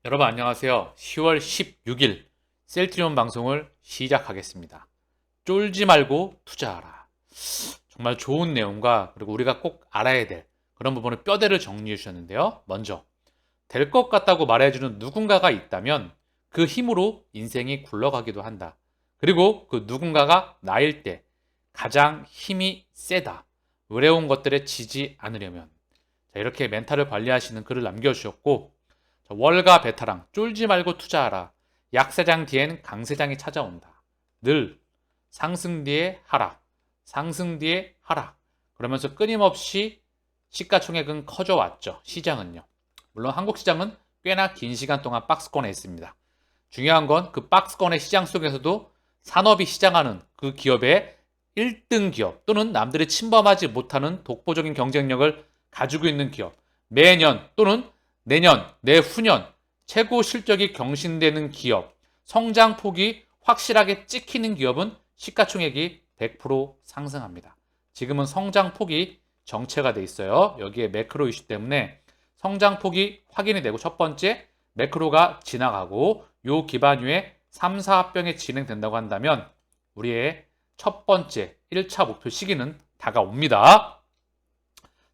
여러분 안녕하세요. 10월 16일 셀트리온 방송을 시작하겠습니다. 쫄지 말고 투자하라. 정말 좋은 내용과 그리고 우리가 꼭 알아야 될 그런 부분을 뼈대를 정리해 주셨는데요. 먼저 될 것 같다고 말해주는 누군가가 있다면 그 힘으로 인생이 굴러가기도 한다. 그리고 그 누군가가 나일 때 가장 힘이 세다. 어려운 것들에 지지 않으려면 이렇게 멘탈을 관리하시는 글을 남겨주셨고, 월가 베테랑 쫄지 말고 투자하라. 약세장 뒤엔 강세장이 찾아온다. 늘 상승 뒤에 하락, 상승 뒤에 하락. 그러면서 끊임없이 시가총액은 커져왔죠. 시장은요. 물론 한국 시장은 꽤나 긴 시간 동안 박스권에 있습니다. 중요한 건 그 박스권의 시장 속에서도 산업이 시장하는 그 기업의 1등 기업 또는 남들이 침범하지 못하는 독보적인 경쟁력을 가지고 있는 기업, 매년 또는 내년, 내후년 최고 실적이 경신되는 기업, 성장폭이 확실하게 찍히는 기업은 시가총액이 100% 상승합니다. 지금은 성장폭이 정체가 돼 있어요. 여기에 매크로 이슈 때문에 성장폭이 확인이 되고, 첫 번째 매크로가 지나가고 요 기반 위에 3, 4합병이 진행된다고 한다면 우리의 첫 번째 1차 목표 시기는 다가옵니다.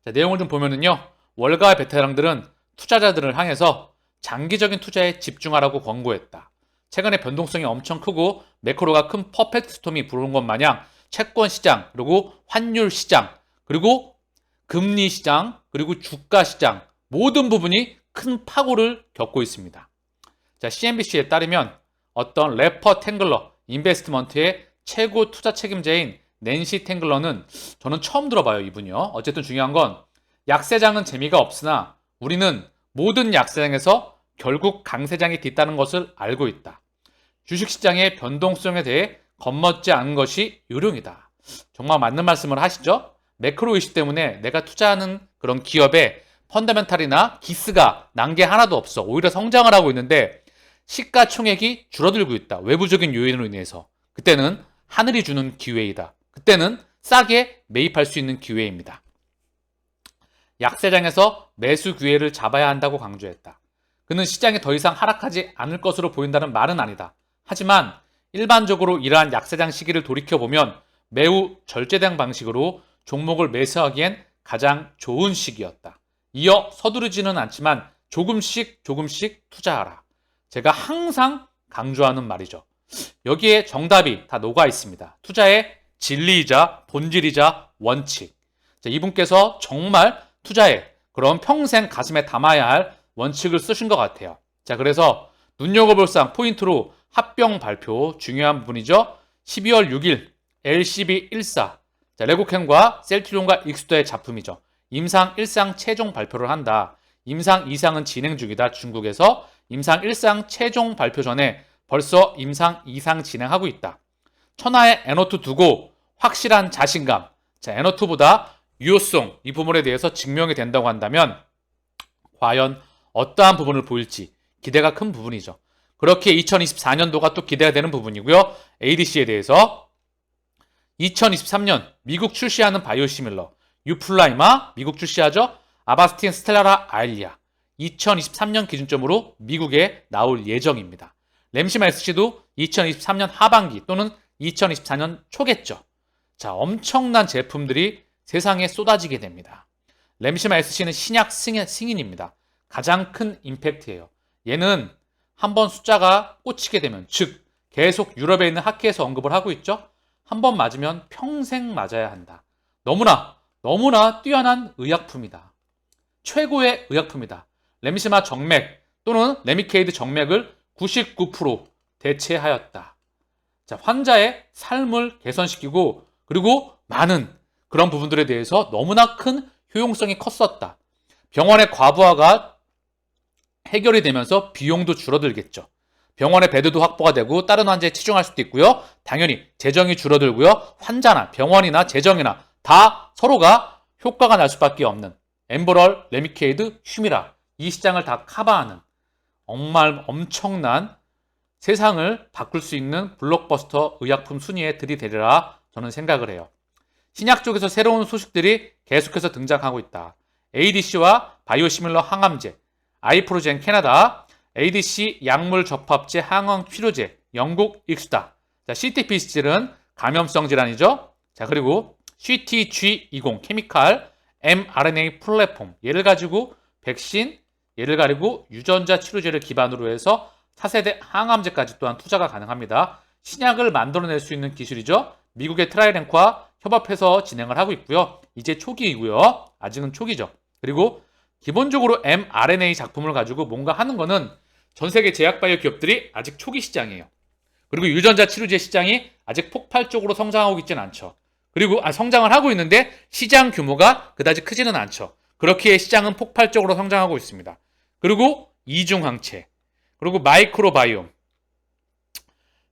자, 내용을 좀 보면은요, 월가 베테랑들은 투자자들을 향해서 장기적인 투자에 집중하라고 권고했다. 최근에 변동성이 엄청 크고 매크로가 큰 퍼펙트 스톰이 불어온 것 마냥 채권 시장, 그리고 환율 시장, 그리고 금리 시장, 그리고 주가 시장 모든 부분이 큰 파고를 겪고 있습니다. 자, CNBC에 따르면 어떤 래퍼 탱글러 인베스트먼트의 최고 투자 책임자인 낸시 탱글러는, 저는 처음 들어봐요, 이분이요. 어쨌든 중요한 건 약세장은 재미가 없으나 우리는 모든 약세장에서 결국 강세장이 뒤따는 것을 알고 있다. 주식시장의 변동성에 대해 겁먹지 않은 것이 요령이다. 정말 맞는 말씀을 하시죠? 매크로 이슈 때문에 내가 투자하는 그런 기업에 펀더멘탈이나 기스가 난 게 하나도 없어. 오히려 성장을 하고 있는데 시가총액이 줄어들고 있다. 외부적인 요인으로 인해서. 그때는 하늘이 주는 기회이다. 그때는 싸게 매입할 수 있는 기회입니다. 약세장에서 매수 기회를 잡아야 한다고 강조했다. 그는 시장이 더 이상 하락하지 않을 것으로 보인다는 말은 아니다. 하지만 일반적으로 이러한 약세장 시기를 돌이켜보면 매우 절제된 방식으로 종목을 매수하기엔 가장 좋은 시기였다. 이어 서두르지는 않지만 조금씩 투자하라. 제가 항상 강조하는 말이죠. 여기에 정답이 다 녹아 있습니다. 투자의 진리이자 본질이자 원칙. 자, 이분께서 정말 투자에 그런 평생 가슴에 담아야 할 원칙을 쓰신 것 같아요. 자, 그래서 눈여겨볼 사항 포인트로 합병 발표 중요한 부분이죠. 12월 6일 LCB14, 자, 레고캔과 셀트리온과 익스토의 작품이죠. 임상 1상 최종 발표를 한다. 임상 2상은 진행 중이다. 중국에서 임상 1상 최종 발표 전에 벌써 임상 2상 진행하고 있다. 천하의 N02 두고 확실한 자신감. 자, N02보다 유효성, 이 부분에 대해서 증명이 된다고 한다면 과연 어떠한 부분을 보일지 기대가 큰 부분이죠. 그렇게 2024년도가 또 기대가 되는 부분이고요. ADC에 대해서 2023년 미국 출시하는 바이오시밀러 유플라이마 미국 출시하죠. 아바스틴 스텔라라 아일리아 2023년 기준점으로 미국에 나올 예정입니다. 램시마 SC도 2023년 하반기 또는 2024년 초겠죠. 자, 엄청난 제품들이 세상에 쏟아지게 됩니다. 램시마 SC는 신약 승인입니다. 가장 큰 임팩트예요. 얘는 한번 숫자가 꽂히게 되면, 즉 계속 유럽에 있는 학회에서 언급을 하고 있죠. 한번 맞으면 평생 맞아야 한다. 너무나 뛰어난 의약품이다. 최고의 의약품이다. 램시마 정맥 또는 레미케이드 정맥을 99% 대체하였다. 자, 환자의 삶을 개선시키고 그리고 많은 그런 부분들에 대해서 너무나 큰 효용성이 컸었다. 병원의 과부하가 해결이 되면서 비용도 줄어들겠죠. 병원의 베드도 확보가 되고 다른 환자에 치중할 수도 있고요. 당연히 재정이 줄어들고요. 환자나 병원이나 재정이나 다 서로가 효과가 날 수밖에 없는 엠버럴, 레미케이드, 휴미라, 이 시장을 다 커버하는 정말 엄청난 세상을 바꿀 수 있는 블록버스터 의약품 순위에 들이대리라 저는 생각을 해요. 신약 쪽에서 새로운 소식들이 계속해서 등장하고 있다. ADC와 바이오시밀러 항암제, 아이프로젠 캐나다, ADC 약물 접합제 항원 치료제 영국 익스다. 자, CTPC는 감염성 질환이죠. 자, 그리고 CTG20 케미칼 mRNA 플랫폼 얘를 가지고 백신, 얘를 가지고 유전자 치료제를 기반으로 해서 차세대 항암제까지 또한 투자가 가능합니다. 신약을 만들어낼 수 있는 기술이죠. 미국의 트라이랭크와 협업해서 진행을 하고 있고요. 이제 초기이고요. 아직은 초기죠. 그리고 기본적으로 mRNA 작품을 가지고 뭔가 하는 거는 전 세계 제약바이오 기업들이 아직 초기 시장이에요. 그리고 유전자 치료제 시장이 아직 폭발적으로 성장하고 있지는 않죠. 그리고 성장을 하고 있는데 시장 규모가 그다지 크지는 않죠. 그렇기에 시장은 폭발적으로 성장하고 있습니다. 그리고 이중항체, 그리고 마이크로바이옴.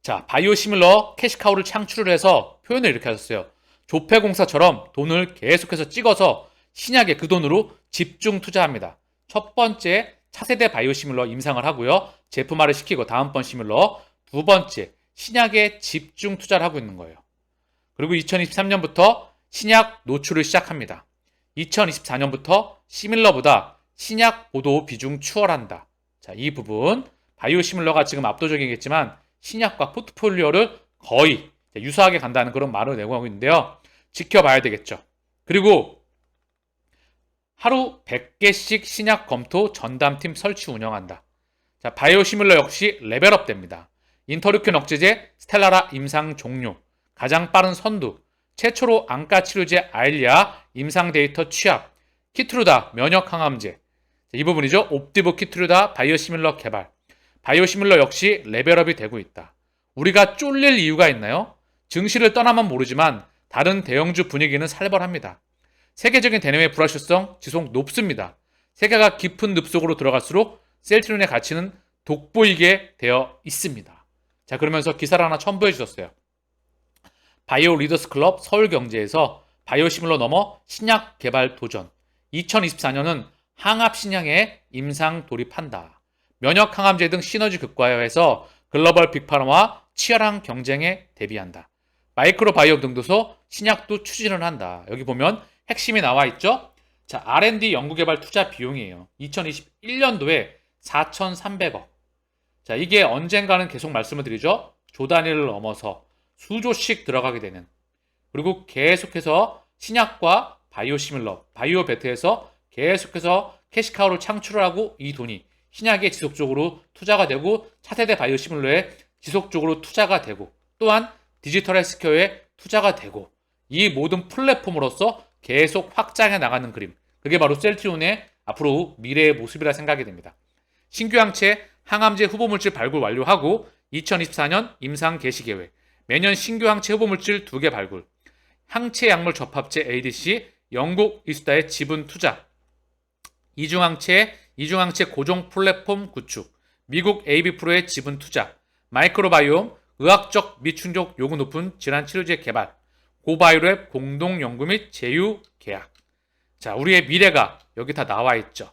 자, 바이오시밀러 캐시카우를 창출을 해서 표현을 이렇게 하셨어요. 조폐공사처럼 돈을 계속해서 찍어서 신약에 그 돈으로 집중 투자합니다. 첫 번째 차세대 바이오시밀러 임상을 하고요. 제품화를 시키고 다음번 시밀러. 두 번째 신약에 집중 투자를 하고 있는 거예요. 그리고 2023년부터 신약 노출을 시작합니다. 2024년부터 시밀러보다 신약 보도 비중 추월한다. 자, 이 부분 바이오시밀러가 지금 압도적이겠지만 신약과 포트폴리오를 거의 유사하게 간다는 그런 말을 내고 있는데요. 지켜봐야 되겠죠. 그리고 하루 100개씩 신약 검토 전담팀 설치 운영한다. 자, 바이오시밀러 역시 레벨업 됩니다. 인터루킨 억제제 스텔라라 임상 종료, 가장 빠른 선두, 최초로 안과 치료제 아일리아 임상 데이터 취합, 키트루다 면역 항암제. 이 부분이죠. 옵티브 키트루다 바이오시밀러 개발. 바이오시밀러 역시 레벨업이 되고 있다. 우리가 쫄릴 이유가 있나요? 증시를 떠나면 모르지만 다른 대형주 분위기는 살벌합니다. 세계적인 대내외 불확실성 지속 높습니다. 세계가 깊은 늪속으로 들어갈수록 셀트리온의 가치는 돋보이게 되어 있습니다. 자, 그러면서 기사를 하나 첨부해 주셨어요. 바이오 리더스 클럽 서울경제에서 바이오시밀러 넘어 신약 개발 도전. 2024년은 항압 신약에 임상 돌입한다. 면역 항암제 등 시너지 극과해서 글로벌 빅파르마와 치열한 경쟁에 대비한다. 마이크로바이옴 등도서 신약도 추진을 한다. 여기 보면 핵심이 나와 있죠. 자, R&D 연구개발 투자 비용이에요. 2021년도에 4,300억. 자, 이게 언젠가는 계속 말씀을 드리죠. 조 단위를 넘어서 수조씩 들어가게 되는. 그리고 계속해서 신약과 바이오시밀러, 바이오베트에서 계속해서 캐시카우를 창출을 하고 이 돈이 신약에 지속적으로 투자가 되고 차세대 바이오시밀러에 지속적으로 투자가 되고 또한 디지털 헬스케어에 투자가 되고 이 모든 플랫폼으로서 계속 확장해 나가는 그림. 그게 바로 셀트리온의 앞으로 미래의 모습이라 생각이 됩니다. 신규 항체, 항암제 후보물질 발굴 완료하고 2024년 임상 개시 계획. 매년 신규 항체 후보물질 2개 발굴. 항체 약물 접합제 ADC 영국 이스타의 지분 투자. 이중항체 고종 플랫폼 구축. 미국 AB프로의 지분 투자. 마이크로바이옴 의학적 미충족 요구 높은 질환 치료제 개발. 고바이오랩 공동 연구 및 제휴 계약. 자, 우리의 미래가 여기 다 나와 있죠.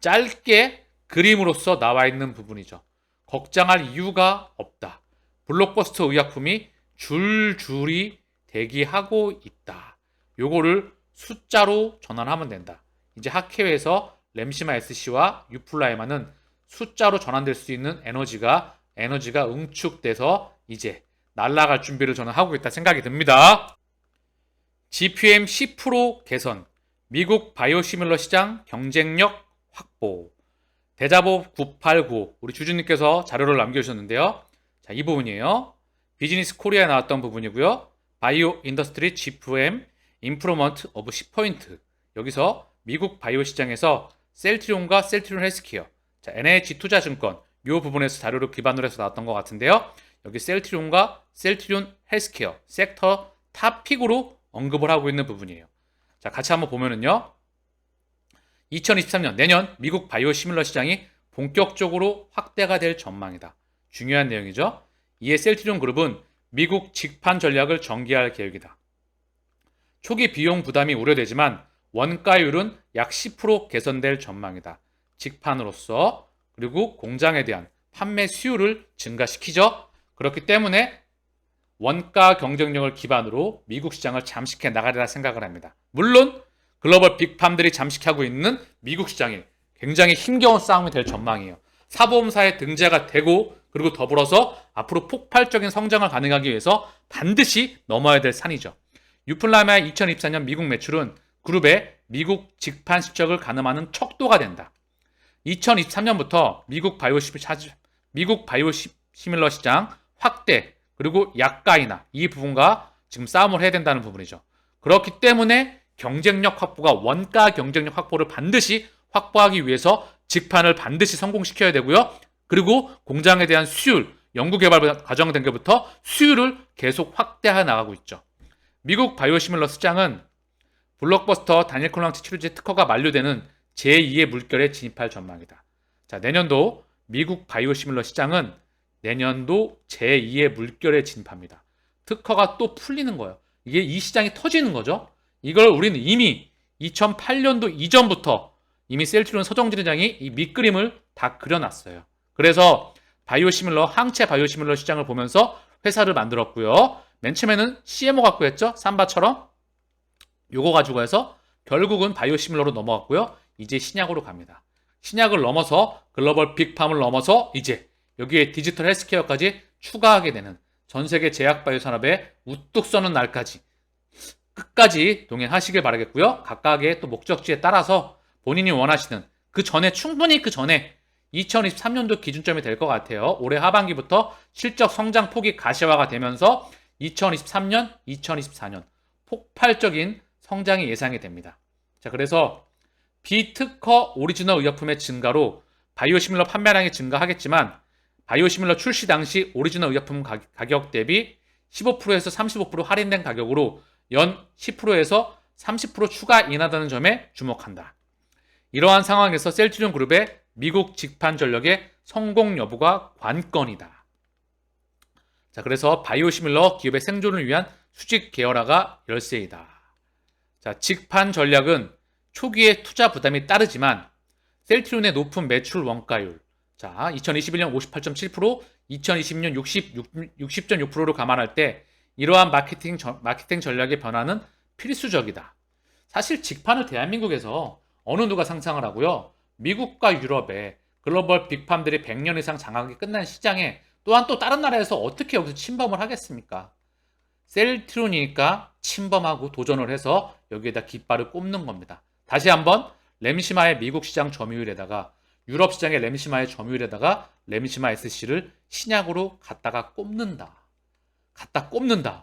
짧게 그림으로써 나와 있는 부분이죠. 걱정할 이유가 없다. 블록버스터 의약품이 줄줄이 대기하고 있다. 요거를 숫자로 전환하면 된다. 이제 학회에서 램시마 SC와 유플라이마는 숫자로 전환될 수 있는 에너지가 응축돼서 이제 날아갈 준비를 저는 하고 있다 생각이 듭니다. GPM 10% 개선, 미국 바이오시밀러 시장 경쟁력 확보. 대자보 989 우리 주주님께서 자료를 남겨주셨는데요. 자, 이 부분이에요. 비즈니스 코리아에 나왔던 부분이고요. 바이오 인더스트리 GPM 임프루먼트 오브 10포인트. 여기서 미국 바이오 시장에서 셀트리온과 셀트리온 헬스케어, 자, NH 투자증권 이 부분에서 자료를 기반으로 해서 나왔던 것 같은데요. 여기 셀트리온과 셀트리온 헬스케어 섹터 탑픽으로 언급을 하고 있는 부분이에요. 자, 같이 한번 보면은요. 2023년 내년 미국 바이오시밀러 시장이 본격적으로 확대가 될 전망이다. 중요한 내용이죠. 이에 셀트리온 그룹은 미국 직판 전략을 전개할 계획이다. 초기 비용 부담이 우려되지만 원가율은 약 10% 개선될 전망이다. 직판으로서 그리고 공장에 대한 판매 수요를 증가시키죠. 그렇기 때문에 원가 경쟁력을 기반으로 미국 시장을 잠식해 나가리라 생각을 합니다. 물론 글로벌 빅팜들이 잠식하고 있는 미국 시장이 굉장히 힘겨운 싸움이 될 전망이에요. 사보험사에 등재가 되고 그리고 더불어서 앞으로 폭발적인 성장을 가능하기 위해서 반드시 넘어야 될 산이죠. 유플라마의 2024년 미국 매출은 그룹의 미국 직판 실적을 가늠하는 척도가 된다. 2023년부터 미국 바이오시밀러 시장 확대 그리고 약가이나 이 부분과 지금 싸움을 해야 된다는 부분이죠. 그렇기 때문에 경쟁력 확보가 원가 경쟁력 확보를 반드시 확보하기 위해서 직판을 반드시 성공시켜야 되고요. 그리고 공장에 대한 수율, 연구개발 과정 단계부터 수율을 계속 확대해 나가고 있죠. 미국 바이오시밀러 시장은 블록버스터 다니엘 콜랑치 치료제 특허가 만료되는 제2의 물결에 진입할 전망이다. 자, 내년도 미국 바이오시밀러 시장은 내년도 제2의 물결에 진입합니다. 특허가 또 풀리는 거예요. 이게 이 시장이 터지는 거죠. 이걸 우리는 이미 2008년도 이전부터 이미 셀트리온 서정진회장이 이 밑그림을 다 그려놨어요. 그래서 바이오시밀러, 항체 바이오시밀러 시장을 보면서 회사를 만들었고요. 맨 처음에는 CMO 갖고 했죠. 삼바처럼. 요거 가지고 해서 결국은 바이오시밀러로 넘어갔고요. 이제 신약으로 갑니다. 신약을 넘어서 글로벌 빅팜을 넘어서 이제 여기에 디지털 헬스케어까지 추가하게 되는 전 세계 제약바이오 산업에 우뚝 서는 날까지 끝까지 동행하시길 바라겠고요. 각각의 또 목적지에 따라서 본인이 원하시는 충분히 그 전에 2023년도 기준점이 될 것 같아요. 올해 하반기부터 실적 성장 폭이 가시화가 되면서 2023년, 2024년 폭발적인 성장이 예상이 됩니다. 자, 그래서 비특허 오리지널 의약품의 증가로 바이오시밀러 판매량이 증가하겠지만 바이오시밀러 출시 당시 오리지널 의약품 가격 대비 15%에서 35% 할인된 가격으로 연 10%에서 30% 추가 인하되는 점에 주목한다. 이러한 상황에서 셀트리온 그룹의 미국 직판 전략의 성공 여부가 관건이다. 자, 그래서 바이오시밀러 기업의 생존을 위한 수직 계열화가 열쇠이다. 자, 직판 전략은 초기에 투자 부담이 따르지만 셀트리온의 높은 매출 원가율, 자, 2021년 58.7%, 2020년 60.6%를 감안할 때 이러한 마케팅 전략의 변화는 필수적이다. 사실 직판을 대한민국에서 어느 누가 상상을 하고요. 미국과 유럽의 글로벌 빅팜들이 100년 이상 장악이 끝난 시장에 또한 또 다른 나라에서 어떻게 여기서 침범을 하겠습니까? 셀트리온이니까 침범하고 도전을 해서 여기에다 깃발을 꼽는 겁니다. 다시 한번 램시마의 미국 시장 점유율에다가 유럽 시장의 램시마의 점유율에다가 램시마 SC를 신약으로 갖다 꼽는다.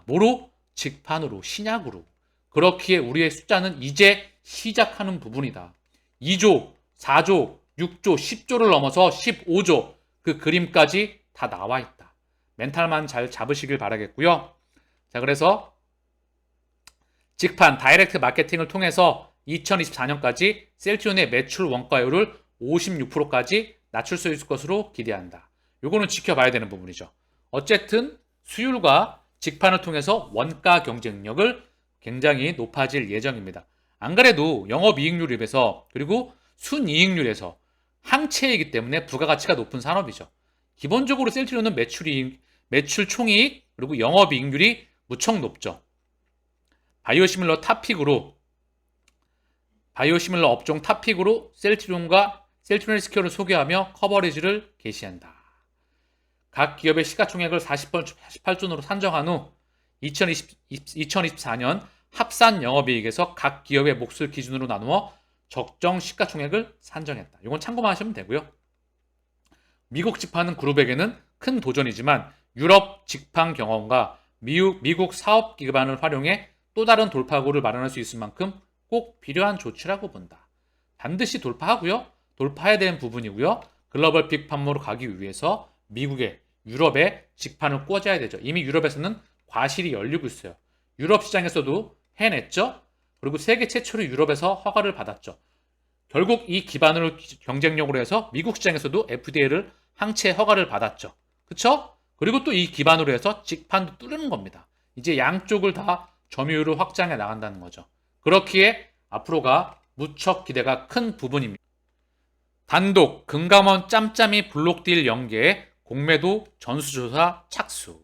뭐로? 직판으로, 신약으로. 그렇기에 우리의 숫자는 이제 시작하는 부분이다. 2조, 4조, 6조, 10조를 넘어서 15조 그 그림까지 다 나와 있다. 멘탈만 잘 잡으시길 바라겠고요. 자, 그래서 직판 다이렉트 마케팅을 통해서 2024년까지 셀트리온의 매출 원가율을 56%까지 낮출 수 있을 것으로 기대한다. 요거는 지켜봐야 되는 부분이죠. 어쨌든 수율과 직판을 통해서 원가 경쟁력을 굉장히 높아질 예정입니다. 안 그래도 영업이익률에서 그리고 순이익률에서 항체이기 때문에 부가가치가 높은 산업이죠. 기본적으로 셀트리온은 매출 총이익 그리고 영업이익률이 무척 높죠. 바이오시밀러 업종 탑픽으로 셀트리온과 셀트리온 헬스케어를 소개하며 커버리지를 게시한다. 각 기업의 시가총액을 48존으로 산정한 후 2024년 합산 영업이익에서 각 기업의 몫을 기준으로 나누어 적정 시가총액을 산정했다. 이건 참고만 하시면 되고요. 미국 직판은 그룹에게는 큰 도전이지만 유럽 직판 경험과 미국 사업 기반을 활용해 또 다른 돌파구를 마련할 수 있을 만큼 꼭 필요한 조치라고 본다. 반드시 돌파하고요. 돌파해야 되는 부분이고요. 글로벌 빅팜으로 가기 위해서 미국에 유럽에 직판을 꽂아야 되죠. 이미 유럽에서는 과실이 열리고 있어요. 유럽 시장에서도 해냈죠. 그리고 세계 최초로 유럽에서 허가를 받았죠. 결국 이 기반으로 경쟁력으로 해서 미국 시장에서도 FDA를 항체 허가를 받았죠. 그쵸? 그리고 또 이 기반으로 해서 직판도 뚫는 겁니다. 이제 양쪽을 다 점유율을 확장해 나간다는 거죠. 그렇기에 앞으로가 무척 기대가 큰 부분입니다. 단독 금감원 짬짬이 블록딜 연계 공매도 전수조사 착수.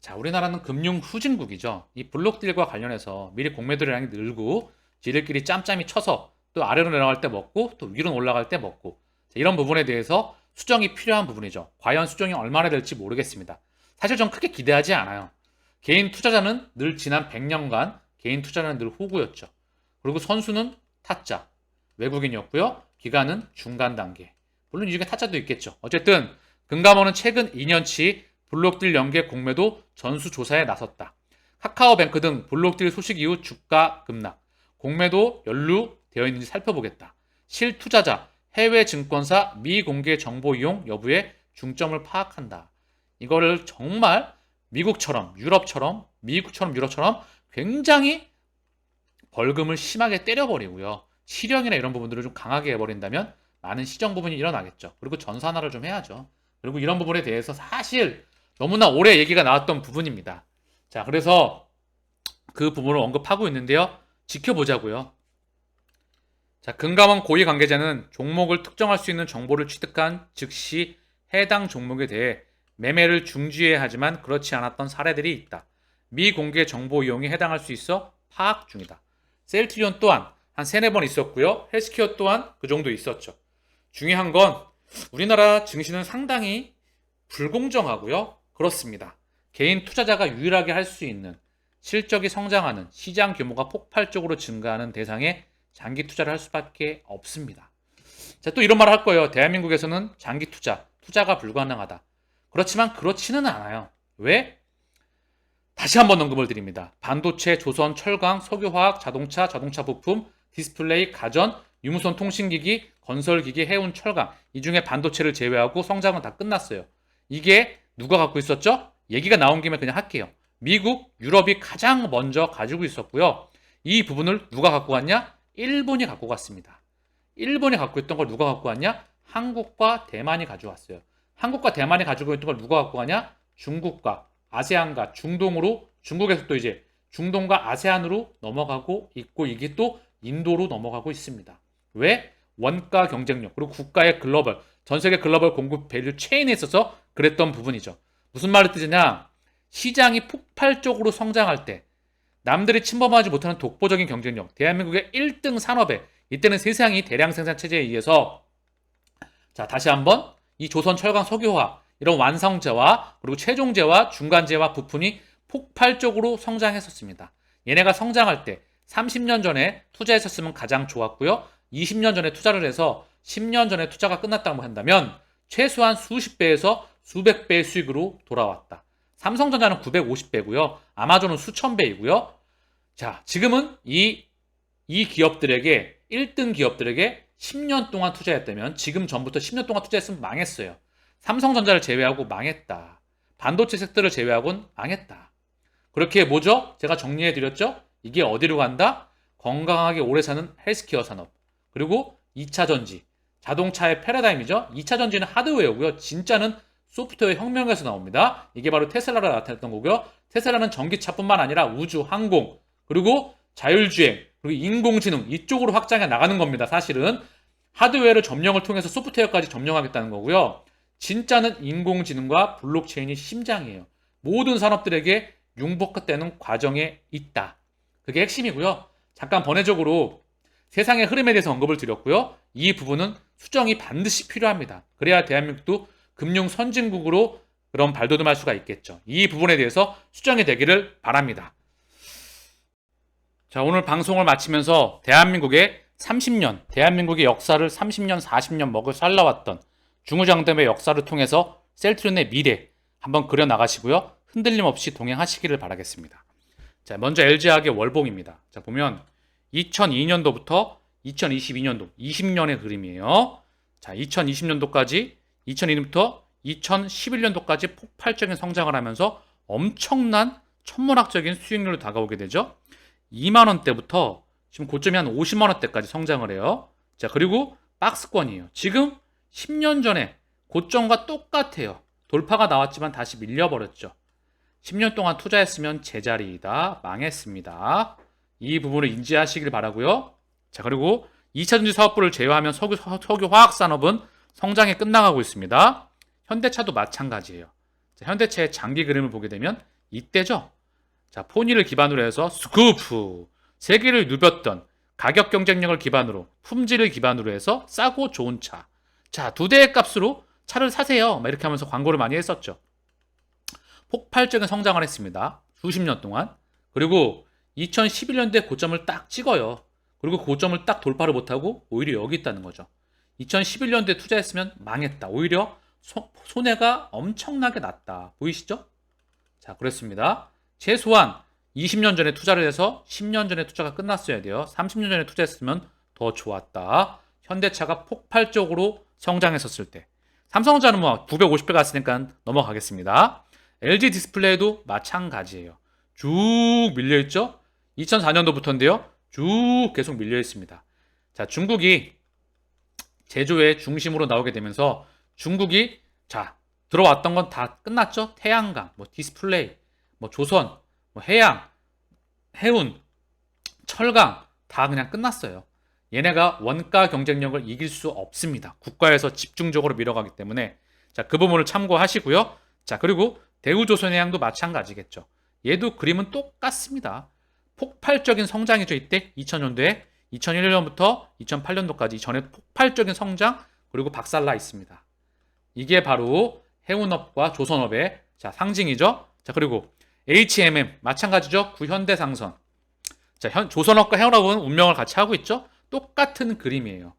자, 우리나라는 금융 후진국이죠. 이 블록딜과 관련해서 미리 공매도량이 늘고 지들끼리 짬짬이 쳐서 또 아래로 내려갈 때 먹고 또 위로 올라갈 때 먹고, 자, 이런 부분에 대해서 수정이 필요한 부분이죠. 과연 수정이 얼마나 될지 모르겠습니다. 사실 전 크게 기대하지 않아요. 개인 투자자는 늘 지난 100년간 개인 투자는 늘 호구였죠. 그리고 선수는 타짜, 외국인이었고요. 기간은 중간 단계. 물론 이 중에 타짜도 있겠죠. 어쨌든 금감원은 최근 2년치 블록딜 연계 공매도 전수조사에 나섰다. 카카오뱅크 등 블록딜 소식 이후 주가 급락, 공매도 연루되어 있는지 살펴보겠다. 실투자자, 해외 증권사 미공개 정보 이용 여부에 중점을 파악한다. 이거를 정말 미국처럼 유럽처럼 굉장히 벌금을 심하게 때려버리고요. 실형이나 이런 부분들을 좀 강하게 해버린다면 많은 시정 부분이 일어나겠죠. 그리고 전산화를 좀 해야죠. 그리고 이런 부분에 대해서 사실 너무나 오래 얘기가 나왔던 부분입니다. 자, 그래서 그 부분을 언급하고 있는데요. 지켜보자고요. 자, 금감원 고위 관계자는 종목을 특정할 수 있는 정보를 취득한 즉시 해당 종목에 대해 매매를 중지해야 하지만 그렇지 않았던 사례들이 있다. 미공개 정보 이용에 해당할 수 있어 파악 중이다. 셀트리온 또한 한 3-4번 있었고요. 헬스케어 또한 그 정도 있었죠. 중요한 건 우리나라 증시는 상당히 불공정하고요. 그렇습니다. 개인 투자자가 유일하게 할 수 있는 실적이 성장하는 시장 규모가 폭발적으로 증가하는 대상에 장기 투자를 할 수밖에 없습니다. 자, 또 이런 말을 할 거예요. 대한민국에서는 장기 투자가 불가능하다. 그렇지만 그렇지는 않아요. 왜? 다시 한번 언급을 드립니다. 반도체, 조선, 철강, 석유화학, 자동차 부품, 디스플레이, 가전, 유무선 통신기기, 건설기기, 해운, 철강 이 중에 반도체를 제외하고 성장은 다 끝났어요. 이게 누가 갖고 있었죠? 얘기가 나온 김에 그냥 할게요. 미국, 유럽이 가장 먼저 가지고 있었고요. 이 부분을 누가 갖고 갔냐? 일본이 갖고 갔습니다. 일본이 갖고 있던 걸 누가 갖고 왔냐? 한국과 대만이 가져왔어요. 한국과 대만이 가지고 있던 걸 누가 갖고 가냐? 중국과 아세안과 중동으로, 중국에서 또 이제 중동과 아세안으로 넘어가고 있고 이게 또 인도로 넘어가고 있습니다. 왜? 원가 경쟁력 그리고 국가의 글로벌, 전 세계 글로벌 공급 밸류 체인에 있어서 그랬던 부분이죠. 무슨 말을 뜻이냐? 시장이 폭발적으로 성장할 때 남들이 침범하지 못하는 독보적인 경쟁력, 대한민국의 1등 산업에 이때는 세상이 대량 생산 체제에 의해서 자, 다시 한번 이 조선 철강 석유화 이런 완성재와 그리고 최종재와 중간재와 부품이 폭발적으로 성장했었습니다. 얘네가 성장할 때 30년 전에 투자했었으면 가장 좋았고요. 20년 전에 투자를 해서 10년 전에 투자가 끝났다고 한다면 최소한 수십 배에서 수백 배의 수익으로 돌아왔다. 삼성전자는 950배고요. 아마존은 수천 배이고요. 자, 지금은 이 기업들에게 1등 기업들에게 10년 동안 투자했다면 지금 전부터 10년 동안 투자했으면 망했어요. 삼성전자를 제외하고 망했다. 반도체 섹터를 제외하고는 망했다. 그렇게 뭐죠? 제가 정리해 드렸죠? 이게 어디로 간다? 건강하게 오래 사는 헬스케어 산업. 그리고 2차 전지. 자동차의 패러다임이죠. 2차 전지는 하드웨어고요. 진짜는 소프트웨어 혁명에서 나옵니다. 이게 바로 테슬라로 나타났던 거고요. 테슬라는 전기차뿐만 아니라 우주, 항공, 그리고 자율주행, 그리고 인공지능 이쪽으로 확장해 나가는 겁니다. 사실은 하드웨어를 점령을 통해서 소프트웨어까지 점령하겠다는 거고요. 진짜는 인공지능과 블록체인이 심장이에요. 모든 산업들에게 융복되는 과정에 있다. 그게 핵심이고요. 잠깐 번외적으로 세상의 흐름에 대해서 언급을 드렸고요. 이 부분은 수정이 반드시 필요합니다. 그래야 대한민국도 금융 선진국으로 그런 발돋움할 수가 있겠죠. 이 부분에 대해서 수정이 되기를 바랍니다. 자, 오늘 방송을 마치면서 대한민국의 역사를 30년, 40년 먹을 살라왔던 중우장대의 역사를 통해서 셀트리온의 미래 한번 그려나가시고요. 흔들림 없이 동행하시기를 바라겠습니다. 자, 먼저 LG화학의 월봉입니다. 자, 보면 2002년도부터 2022년도 20년의 그림이에요. 자, 2020년도까지 2002년부터 2011년도까지 폭발적인 성장을 하면서 엄청난 천문학적인 수익률로 다가오게 되죠. 2만 원대부터 지금 고점이 한 50만 원대까지 성장을 해요. 자, 그리고 박스권이에요. 지금 10년 전에 고점과 똑같아요. 돌파가 나왔지만 다시 밀려버렸죠. 10년 동안 투자했으면 제자리이다. 망했습니다. 이 부분을 인지하시길 바라고요. 자, 그리고 2차전지 사업부를 제외하면 석유화학산업은 성장이 끝나가고 있습니다. 현대차도 마찬가지예요. 자, 현대차의 장기 그림을 보게 되면 이때죠. 자, 포니를 기반으로 해서 스쿠프, 세계를 누볐던 가격 경쟁력을 기반으로, 품질을 기반으로 해서 싸고 좋은 차. 자, 두 대의 값으로 차를 사세요. 막 이렇게 하면서 광고를 많이 했었죠. 폭발적인 성장을 했습니다. 수십 년 동안. 그리고 2011년도에 고점을 딱 찍어요. 그리고 고점을 딱 돌파를 못하고 오히려 여기 있다는 거죠. 2011년도에 투자했으면 망했다. 오히려 손해가 엄청나게 났다. 보이시죠? 자, 그렇습니다. 최소한 20년 전에 투자를 해서 10년 전에 투자가 끝났어야 돼요. 30년 전에 투자했으면 더 좋았다. 현대차가 폭발적으로 성장했었을 때. 삼성전자는 뭐 950배 갔으니까 넘어가겠습니다. LG 디스플레이도 마찬가지예요. 쭉 밀려있죠? 2004년도부터인데요. 쭉 계속 밀려있습니다. 자, 중국이 제조의 중심으로 나오게 되면서 중국이 자 들어왔던 건 다 끝났죠? 태양광, 뭐 디스플레이, 뭐 조선, 뭐 해양, 해운, 철강 다 그냥 끝났어요. 얘네가 원가 경쟁력을 이길 수 없습니다. 국가에서 집중적으로 밀어가기 때문에 자, 그 부분을 참고하시고요. 자, 그리고 대우조선해양도 마찬가지겠죠. 얘도 그림은 똑같습니다. 폭발적인 성장이죠. 이때 2000년도에 2001년부터 2008년도까지 전에 폭발적인 성장 그리고 박살나 있습니다. 이게 바로 해운업과 조선업의 자, 상징이죠. 자, 그리고 HMM 마찬가지죠. 구현대상선. 자, 조선업과 해운업은 운명을 같이 하고 있죠. 똑같은 그림이에요.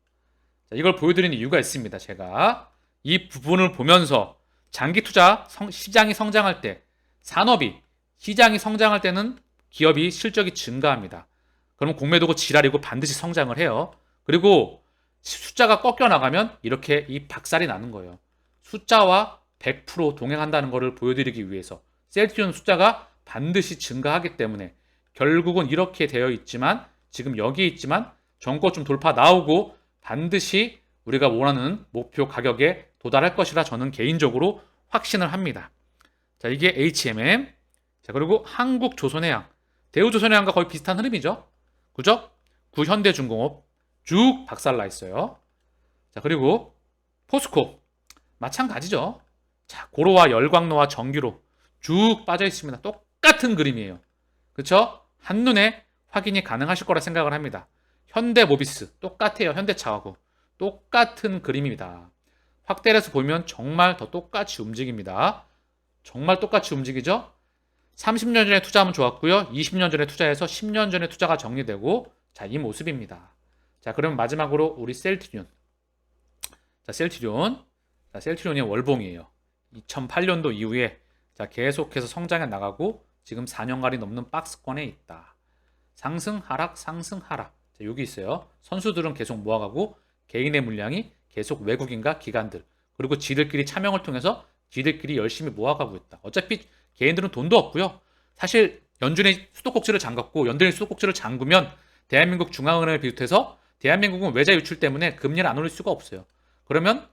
자, 이걸 보여드리는 이유가 있습니다. 제가 이 부분을 보면서 장기 투자 시장이 성장할 때 산업이 시장이 성장할 때는 기업이 실적이 증가합니다. 그러면 공매도고 지랄이고 반드시 성장을 해요. 그리고 숫자가 꺾여 나가면 이렇게 이 박살이 나는 거예요. 숫자와 100% 동행한다는 것을 보여드리기 위해서 셀트리온 숫자가 반드시 증가하기 때문에 결국은 이렇게 되어 있지만 지금 여기 있지만 전고점 돌파 나오고 반드시 우리가 원하는 목표 가격에 도달할 것이라 저는 개인적으로 확신을 합니다. 자, 이게 HMM. 자, 그리고 한국조선해양. 대우조선해양과 거의 비슷한 흐름이죠. 그죠? 구현대중공업 쭉 박살나 있어요. 자, 그리고 포스코 마찬가지죠. 자, 고로와 열광로와 정규로 쭉 빠져 있습니다. 똑같은 그림이에요. 그렇죠? 한눈에 확인이 가능하실 거라 생각을 합니다. 현대모비스 똑같아요. 현대차하고 똑같은 그림입니다. 확대를 해서 보면 정말 더 똑같이 움직입니다. 정말 똑같이 움직이죠? 30년 전에 투자하면 좋았고요. 20년 전에 투자해서 10년 전에 투자가 정리되고 자, 이 모습입니다. 자, 그러면 마지막으로 우리 셀트리온. 자, 셀트리온이 월봉이에요. 2008년도 이후에 자, 계속해서 성장해 나가고 지금 4년간이 넘는 박스권에 있다. 상승 하락 상승 하락. 자, 여기 있어요. 선수들은 계속 모아가고 개인의 물량이 계속 외국인과 기관들 그리고 지들끼리 차명을 통해서 지들끼리 열심히 모아가고 있다. 어차피 개인들은 돈도 없고요. 사실 연준의 수도꼭지를 잠갔고 연준의 수도꼭지를 잠그면 대한민국 중앙은행을 비롯해서 대한민국은 외자 유출 때문에 금리를 안 올릴 수가 없어요. 그러면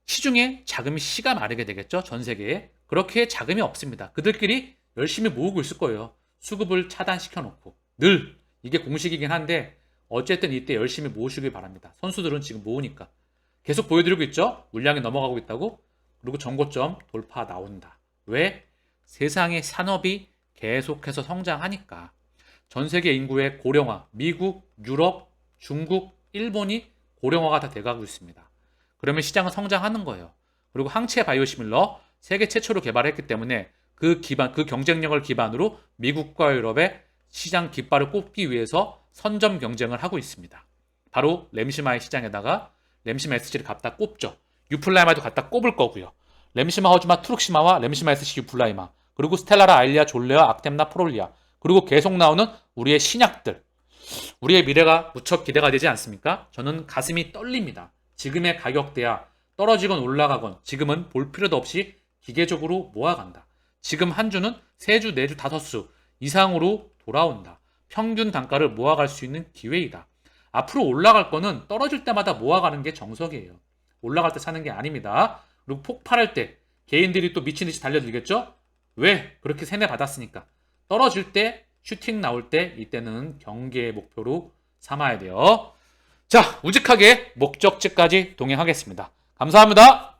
시중에 자금이 씨가 마르게 되겠죠. 전 세계에. 그렇게 자금이 없습니다. 그들끼리 열심히 모으고 있을 거예요. 수급을 차단시켜 놓고. 늘 이게 공식이긴 한데 어쨌든 이때 열심히 모으시길 바랍니다. 선수들은 지금 모으니까. 계속 보여드리고 있죠. 물량이 넘어가고 있다고. 그리고 전고점 돌파 나온다. 왜? 세상의 산업이 계속해서 성장하니까. 전 세계 인구의 고령화, 미국, 유럽, 중국, 일본이 고령화가 다 돼가고 있습니다. 그러면 시장은 성장하는 거예요. 그리고 항체 바이오시밀러 세계 최초로 개발했기 때문에 그 경쟁력을 기반으로 미국과 유럽의 시장 깃발을 꼽기 위해서 선점 경쟁을 하고 있습니다. 바로 램시마의 시장에다가 램시마 SG를 갖다 꼽죠. 유플라이마도 갖다 꼽을 거고요. 램시마 허즈마 투룩시마와 램시마 SG 유플라이마 그리고 스텔라라 아일리아 졸레아 악템나 프롤리아 그리고 계속 나오는 우리의 신약들 우리의 미래가 무척 기대가 되지 않습니까? 저는 가슴이 떨립니다. 지금의 가격대야 떨어지건 올라가건 지금은 볼 필요도 없이 기계적으로 모아간다. 지금 한 주는 3주, 4주, 5수 이상으로 돌아온다. 평균 단가를 모아갈 수 있는 기회이다. 앞으로 올라갈 거는 떨어질 때마다 모아가는 게 정석이에요. 올라갈 때 사는 게 아닙니다. 그리고 폭발할 때 개인들이 또 미친 듯이 달려들겠죠? 왜? 그렇게 세뇌 받았으니까. 떨어질 때 슈팅 나올 때 이때는 경계의 목표로 삼아야 돼요. 자, 우직하게 목적지까지 동행하겠습니다. 감사합니다.